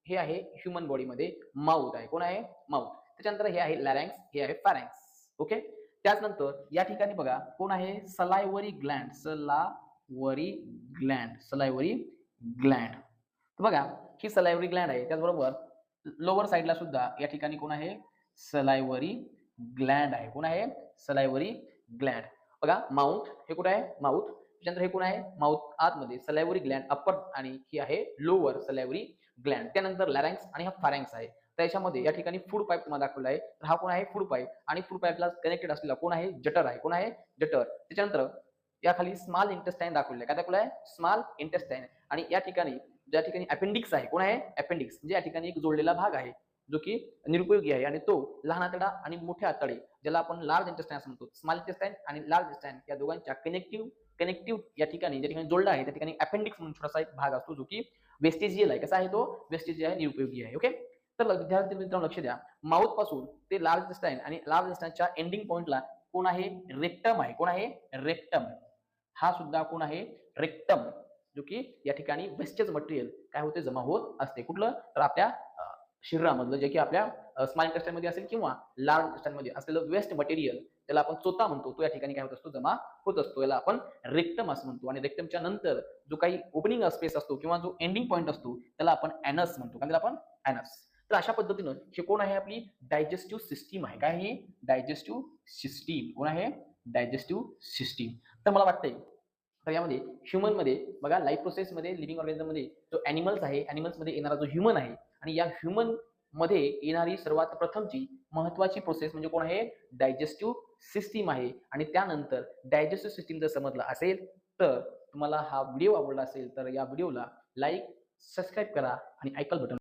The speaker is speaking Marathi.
हे आहे ह्यूमन बॉडीमध्ये माउथ आहे. कोण आहे? माउथ. त्याच्यानंतर हे आहे लॅरिंक्स, हे आहे फॅरिंक्स. ओके. त्याचनंतर या ठिकाणी बघा कोण आहे? सलायव्हरी ग्लँड, सलायव्हरी ग्लँड, सलायव्हरी ग्लँड. तर बघा ही सलायव्हरी ग्लँड आहे. त्याचबरोबर लोअर साइडला सुद्धा या ठिकाणी कोण आहे? सलायव्हरी ग्लँड आहे. कोण आहे? सलायव्हरी ग्लँड. बघा माउथ हे कुठे आहे? माउथ. त्याच्यानंतर हे कोण आहे? माउथ आतमध्ये सलायव्हरी ग्लँड अप्पर आणि ही आहे लोअर सलायव्हरी ग्लँड. त्यानंतर लॅरिंक्स आणि हा फॅरिंक्स आहे. त्याच्यामध्ये या ठिकाणी फूड पाईप तुम्हाला दाखवला आहे. तर हा कोण आहे? फूड पाईप आणि फूड पाईपला कनेक्टेड असलेला कोण आहे? जठर आहे. कोण आहे? जठर. त्याच्यानंतर या खाली स्मॉल इंटेस्टाईन दाखवले. काय दाखवलं आहे? Small intestine. आणि या ठिकाणी ज्या ठिकाणी अपेंडिक्स आहे. कोण आहे? अपेंडिक्स. म्हणजे या ठिकाणी एक जोडलेला भाग आहे जो की निरुपयोगी आहे आणि तो लहान आतडा आणि मोठे आतडे ज्याला आपण लार्ज इंटेस्टाईन असं म्हणतो. स्मॉल इंटेस्टाईन आणि लार्ज इंटेस्टाईन या दोघांच्या कनेक्टिव्ह या ठिकाणी ज्या ठिकाणी जोडला आहे त्या ठिकाणी अपेंडिक्स म्हणून छोटासा एक भाग असतो जो की वेस्टिजियल आहे. कसा आहे तो? वेस्टिजियल आहे, निरुपयोगी आहे. ओके. तर विद्यार्थी मित्रांनो लक्ष द्या. माउथ पासून ते लार्ज इंटेस्टाईन आणि लार्ज इंटेस्टाईनच्या एंडिंग पॉइंटला कोण आहे? रेक्टम आहे. कोण आहे? रेक्टम. हा सुद्धा कोण आहे? रेक्टम. जो की या ठिकाणी वेस्टेज मटेरियल काय होते? जमा होत असते. कुठलं? तर आपल्या शरीरामधलं जे की आपल्या स्मॉल इंटेस्टाईन मध्ये असेल किंवा लार्ज इंटेस्टाईन मध्ये असलेलं वेस्ट मटेरियल त्याला आपण चोथा म्हणतो. तो या ठिकाणी काय होत असतो? जमा होत असतो. याला आपण रेक्टम असं म्हणतो. आणि रेक्टमच्या नंतर जो काही ओपनिंग स्पेस असतो किंवा जो एंडिंग पॉइंट असतो त्याला आपण ॲनस म्हणतो. काय आपण? ॲनस. तर अशा पद्धतीनं हे कोण आहे? आपली डायजेस्टिव्ह सिस्टीम आहे. काय ही? Digestive system. कोण आहे? Digestive system. तर मला वाटतंय तर यामध्ये ह्युमन मध्ये बघा लाईफ प्रोसेस मध्ये लिव्हिंग ऑर्गॅनिझम मध्ये जो ॲनिमल्स आहे, ॲनिमल्स मध्ये येणारा जो ह्युमन आहे आणि या ह्युमन मध्ये येणारी सर्वात प्रथमची महत्वाची प्रोसेस म्हणजे कोण आहे? डायजेस्टिव्ह सिस्टीम आहे. आणि त्यानंतर डायजेस्टिव्ह सिस्टीम जर समजलं असेल तर तुम्हाला हा व्हिडिओ आवडला असेल तर या व्हिडिओला लाईक, सबस्क्राईब करा आणि ऐकल बटन